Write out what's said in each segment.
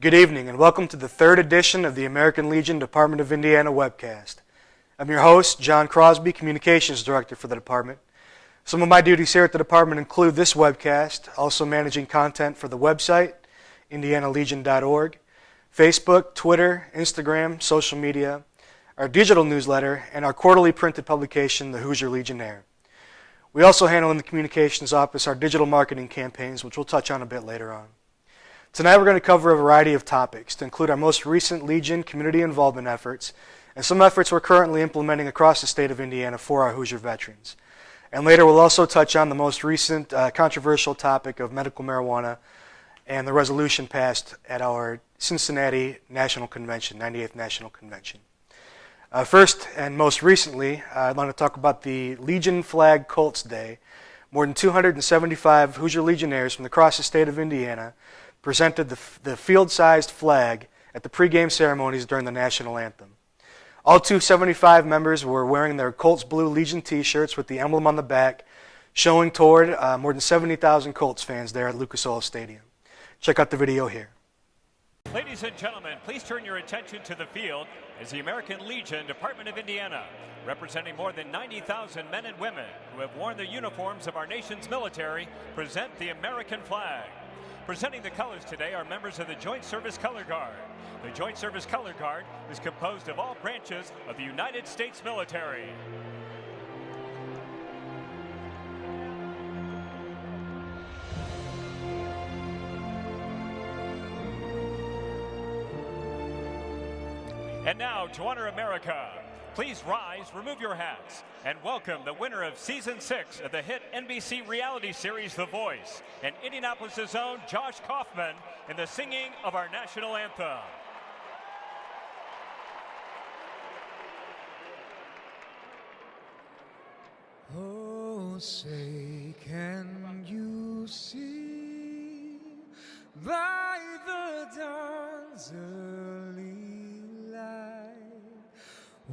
Good evening and welcome to the third edition of the American Legion Department of Indiana Webcast. I'm your host, John Crosby, Communications Director for the department. Some of my duties here at the department include this webcast, also managing content for the website, indianalegion.org, Facebook, Twitter, Instagram, social media, our digital newsletter, and our quarterly printed publication, The Hoosier Legionnaire. We also handle in the communications office our digital marketing campaigns, which we'll touch on a bit later on. Tonight we're going to cover a variety of topics to include our most recent Legion community involvement efforts and some efforts we're currently implementing across the state of Indiana for our Hoosier veterans. And later we'll also touch on the most recent controversial topic of medical marijuana and the resolution passed at our Cincinnati National Convention, 98th National Convention. First and most recently, I'd like to talk about the Legion Flag Colts Day. More than 275 Hoosier Legionnaires from across the state of Indiana presented the field-sized flag at the pregame ceremonies during the national anthem. All 275 members were wearing their Colts Blue Legion t-shirts with the emblem on the back, showing toward more than 70,000 Colts fans there at Lucas Oil Stadium. Check out the video here. Ladies and gentlemen, please turn your attention to the field as the American Legion Department of Indiana, representing more than 90,000 men and women who have worn the uniforms of our nation's military, present the American flag. Presenting the colors today are members of the Joint Service Color Guard. The Joint Service Color Guard is composed of all branches of the United States military. And now, to honor America, please rise, remove your hats, and welcome the winner of Season 6 of the hit NBC reality series The Voice, and Indianapolis' own Josh Kaufman, in the singing of our national anthem. Oh, say, can you see by the dawn's early light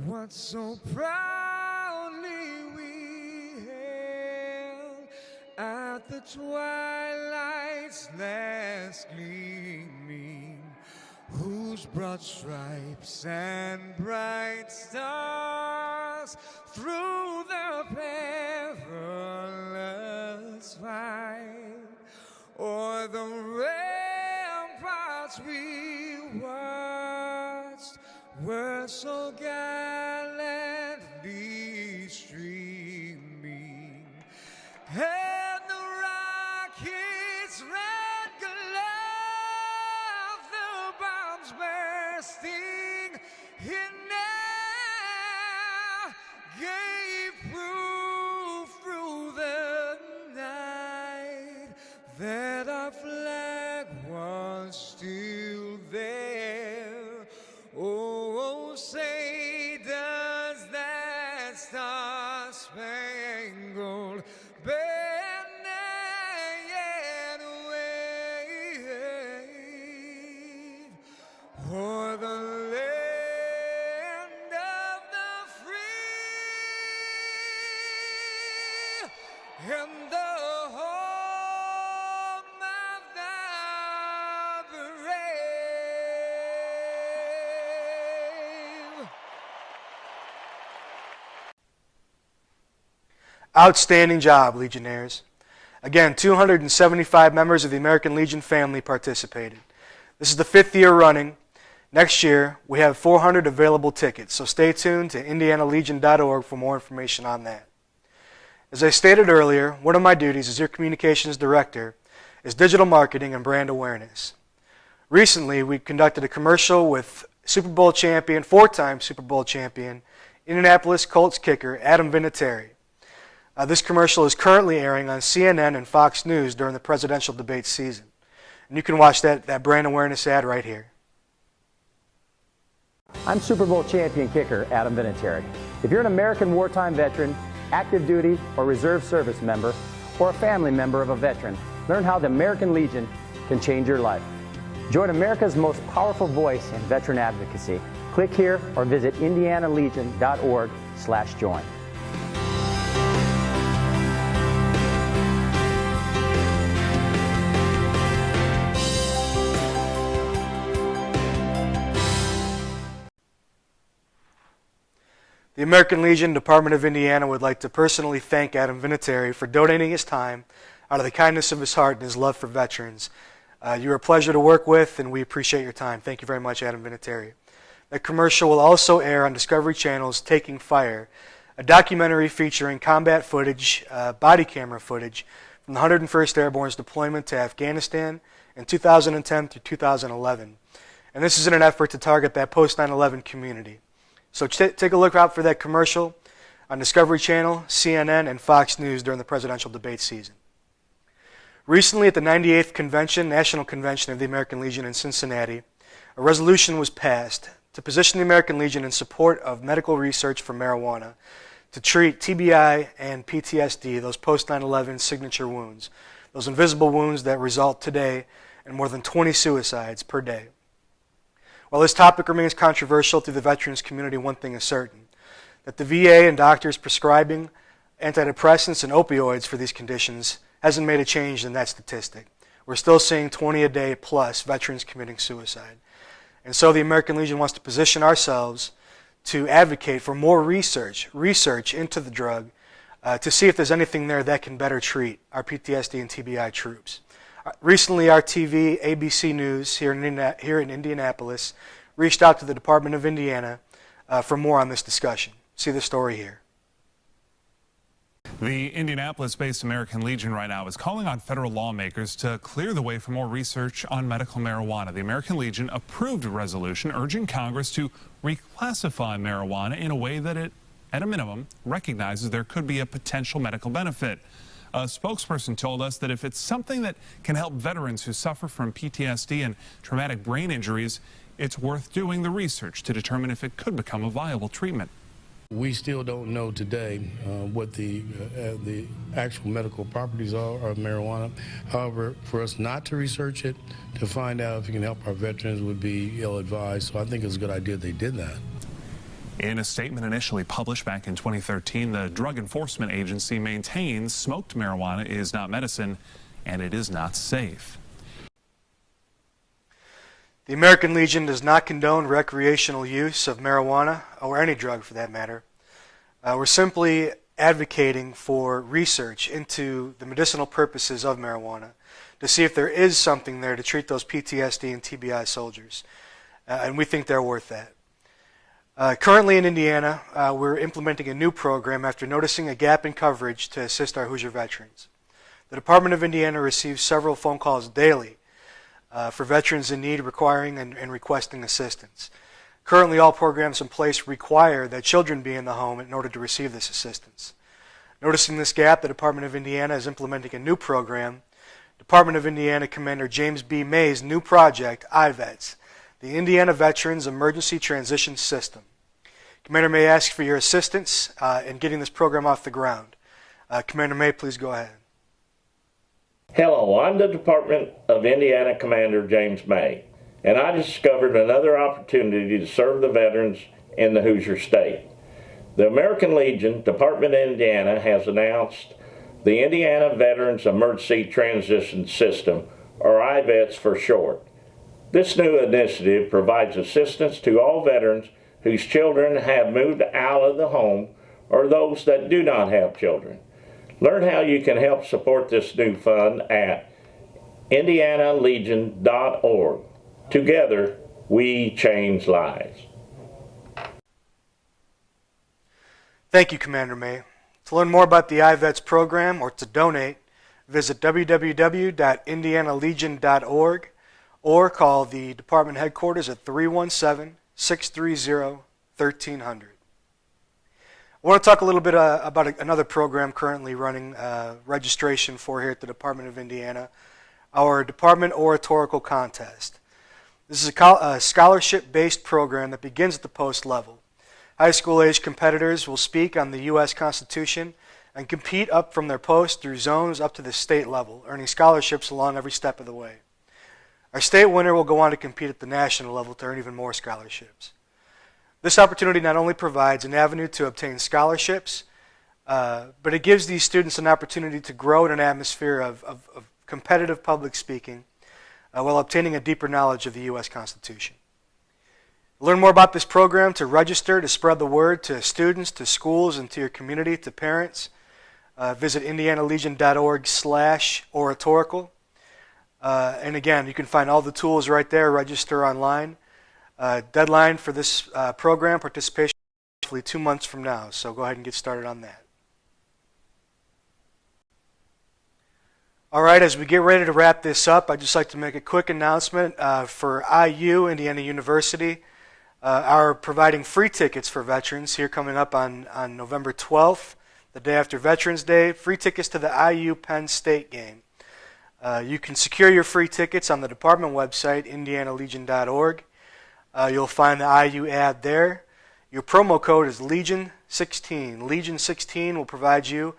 what so proudly we hailed at the twilight's last gleaming, whose broad stripes and bright stars through the perilous fight o'er the ramparts we watched were so gallantly streaming, and the rocket's red glove, the bombs bursting in air, gave proof through the night that our flag was still there. Oh, say does that star-spangled banner yet wave o'er the land of the free and the home of the brave? Outstanding job, Legionnaires. Again, 275 members of the American Legion family participated. This is the 5th year running. Next year, we have 400 available tickets, so stay tuned to indianalegion.org for more information on that. As I stated earlier, one of my duties as your communications director is digital marketing and brand awareness. Recently, we conducted a commercial with Super Bowl champion, 4-time Super Bowl champion, Indianapolis Colts kicker Adam Vinatieri. This commercial is currently airing on CNN and Fox News during the presidential debate season. And you can watch that brand awareness ad right here. I'm Super Bowl champion kicker Adam Vinatieri. If you're an American wartime veteran, active duty or reserve service member, or a family member of a veteran, learn how the American Legion can change your life. Join America's most powerful voice in veteran advocacy. Click here or visit indianalegion.org/join. The American Legion Department of Indiana would like to personally thank Adam Vinatieri for donating his time out of the kindness of his heart and his love for veterans. You're a pleasure to work with, and we appreciate your time. Thank you very much, Adam Vinatieri. The commercial will also air on Discovery Channel's Taking Fire, a documentary featuring combat footage, body camera footage, from the 101st Airborne's deployment to Afghanistan in 2010 through 2011. And this is in an effort to target that post-9/11 community. So take a look out for that commercial on Discovery Channel, CNN, and Fox News during the presidential debate season. Recently, at the 98th National Convention of the American Legion in Cincinnati, a resolution was passed to position the American Legion in support of medical research for marijuana to treat TBI and PTSD, those post-9/11 signature wounds, those invisible wounds that result today in more than 20 suicides per day. While this topic remains controversial through the veterans community, one thing is certain, that the VA and doctors prescribing antidepressants and opioids for these conditions hasn't made a change in that statistic. We're still seeing 20 a day plus veterans committing suicide. And so the American Legion wants to position ourselves to advocate for more research into the drug to see if there's anything there that can better treat our PTSD and TBI troops. Recently, our TV, ABC News, here in Indianapolis, reached out to the Department of Indiana for more on this discussion. See the story here. The Indianapolis-based American Legion right now is calling on federal lawmakers to clear the way for more research on medical marijuana. The American Legion approved a resolution urging Congress to reclassify marijuana in a way that it, at a minimum, recognizes there could be a potential medical benefit. A spokesperson told us that if it's something that can help veterans who suffer from PTSD and traumatic brain injuries, it's worth doing the research to determine if it could become a viable treatment. We still don't know today what the actual medical properties are of marijuana. However, for us not to research it, to find out if it can help our veterans would be ill-advised. So I think it's a good idea they did that. In a statement initially published back in 2013, the Drug Enforcement Agency maintains smoked marijuana is not medicine and it is not safe. The American Legion does not condone recreational use of marijuana, or any drug for that matter. We're simply advocating for research into the medicinal purposes of marijuana to see if there is something there to treat those PTSD and TBI soldiers. And we think they're worth that. Currently in Indiana, we're implementing a new program after noticing a gap in coverage to assist our Hoosier veterans. The Department of Indiana receives several phone calls daily for veterans in need requiring and requesting assistance. Currently, all programs in place require that children be in the home in order to receive this assistance. Noticing this gap, the Department of Indiana is implementing a new program. Department of Indiana Commander James B. May's new project, IVETS, the Indiana Veterans Emergency Transition System. Commander May asks for your assistance in getting this program off the ground. Commander May, please go ahead. Hello, I'm the Department of Indiana Commander James May, and I discovered another opportunity to serve the veterans in the Hoosier State. The American Legion, Department of Indiana, has announced the Indiana Veterans Emergency Transition System, or IVETS for short. This new initiative provides assistance to all veterans whose children have moved out of the home or those that do not have children. Learn how you can help support this new fund at indianalegion.org. Together, we change lives. Thank you, Commander May. To learn more about the IVETS program or to donate, visit www.indianalegion.org or call the department headquarters at 317-630-1300. I want to talk a little bit about another program currently running registration for here at the Department of Indiana, our Department Oratorical Contest. This is a scholarship-based program that begins at the post level. High school-age competitors will speak on the U.S. Constitution and compete up from their post through zones up to the state level, earning scholarships along every step of the way. Our state winner will go on to compete at the national level to earn even more scholarships. This opportunity not only provides an avenue to obtain scholarships, but it gives these students an opportunity to grow in an atmosphere of competitive public speaking while obtaining a deeper knowledge of the U.S. Constitution. Learn more about this program, to register, to spread the word to students, to schools, and to your community, to parents. Visit indianalegion.org/oratorical. And again, you can find all the tools right there. Register online. Deadline for this program participation is hopefully 2 months from now, so go ahead and get started on that. All right, as we get ready to wrap this up, I'd just like to make a quick announcement for IU, Indiana University, are providing free tickets for veterans here coming up on November 12th, the day after Veterans Day. Free tickets to the IU Penn State game. You can secure your free tickets on the department website, indianalegion.org. You'll find the IU ad there. Your promo code is Legion16. Legion16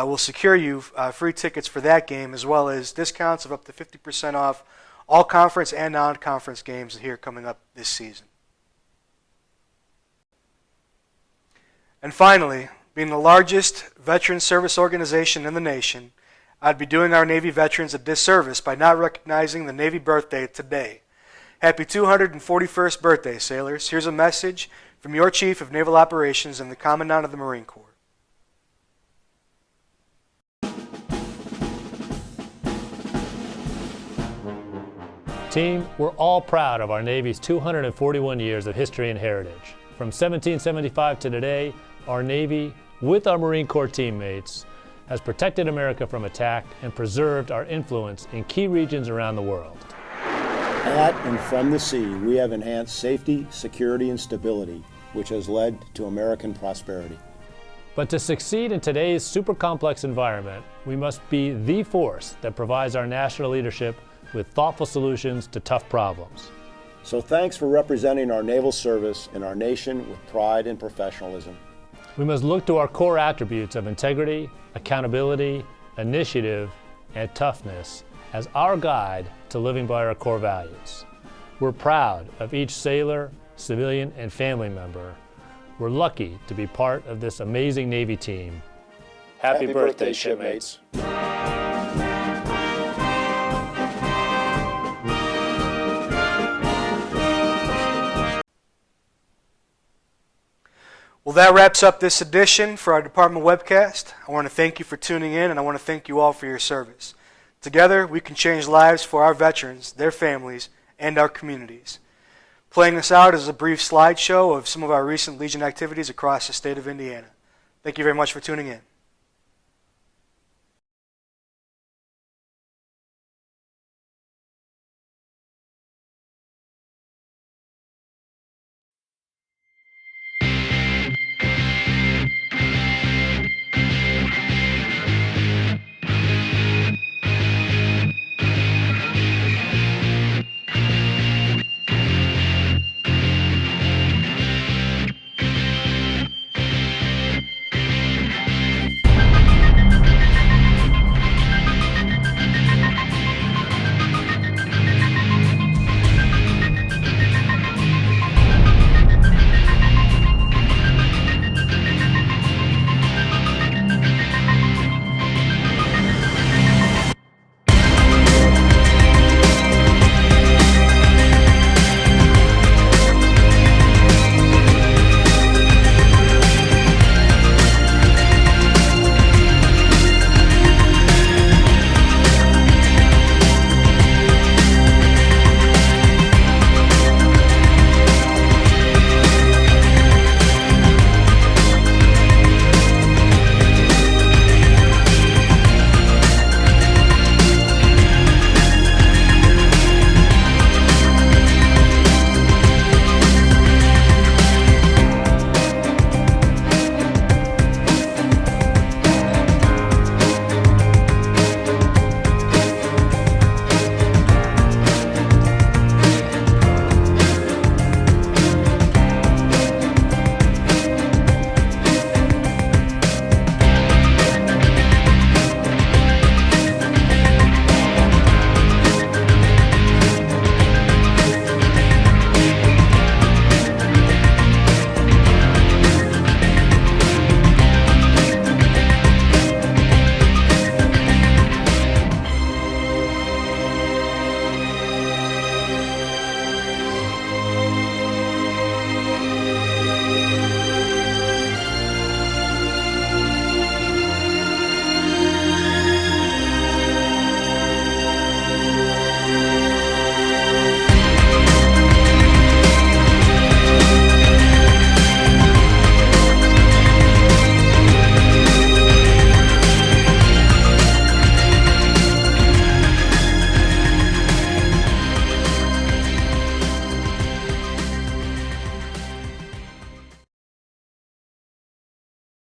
will secure you free tickets for that game, as well as discounts of up to 50% off all conference and non-conference games here coming up this season. And finally, being the largest veteran service organization in the nation, I'd be doing our Navy veterans a disservice by not recognizing the Navy birthday today. Happy 241st birthday, sailors. Here's a message from your Chief of Naval Operations and the Commandant of the Marine Corps. Team, we're all proud of our Navy's 241 years of history and heritage. From 1775 to today, our Navy, with our Marine Corps teammates, has protected America from attack and preserved our influence in key regions around the world. At and from the sea, we have enhanced safety, security, and stability, which has led to American prosperity. But to succeed in today's super complex environment, we must be the force that provides our national leadership with thoughtful solutions to tough problems. So thanks for representing our naval service and our nation with pride and professionalism. We must look to our core attributes of integrity, accountability, initiative, and toughness as our guide to living by our core values. We're proud of each sailor, civilian, and family member. We're lucky to be part of this amazing Navy team. Happy birthday, shipmates. Well, that wraps up this edition for our Department Webcast. I want to thank you for tuning in, and I want to thank you all for your service. Together, we can change lives for our veterans, their families, and our communities. Playing us out is a brief slideshow of some of our recent Legion activities across the state of Indiana. Thank you very much for tuning in.